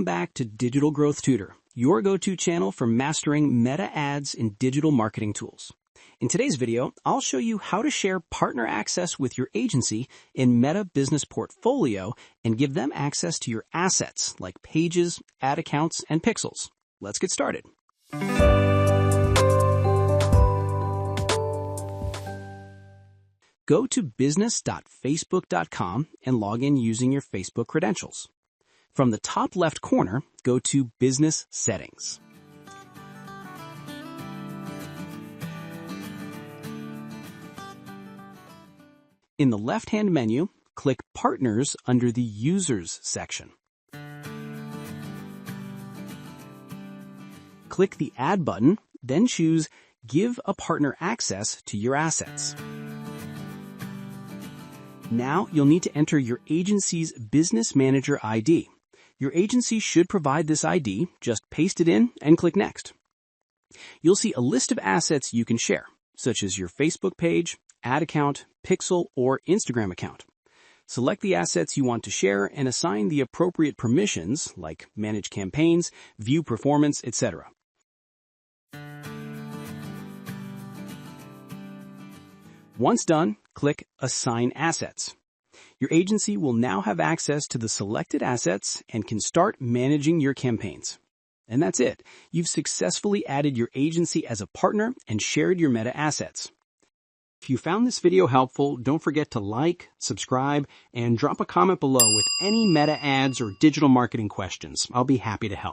Welcome back to Digital Growth Tutor, your go-to channel for mastering meta ads in digital marketing tools. In today's video, I'll show you how to share partner access with your agency in Meta Business Portfolio and give them access to your assets like pages, ad accounts, and pixels. Let's get started. Go to business.facebook.com and log in using your Facebook credentials. From the top left corner, go to Business Settings. In the left-hand menu, click Partners under the Users section. Click the Add button, then choose Give a Partner Access to Your Assets. Now you'll need to enter your agency's Business Manager ID. Your agency should provide this ID, just paste it in and click Next. You'll see a list of assets you can share, such as your Facebook page, ad account, pixel, or Instagram account. Select the assets you want to share and assign the appropriate permissions like Manage Campaigns, View Performance, etc. Once done, click Assign Assets. Your agency will now have access to the selected assets and can start managing your campaigns. And that's it. You've successfully added your agency as a partner and shared your meta assets. If you found this video helpful, don't forget to like, subscribe, and drop a comment below with any meta ads or digital marketing questions. I'll be happy to help.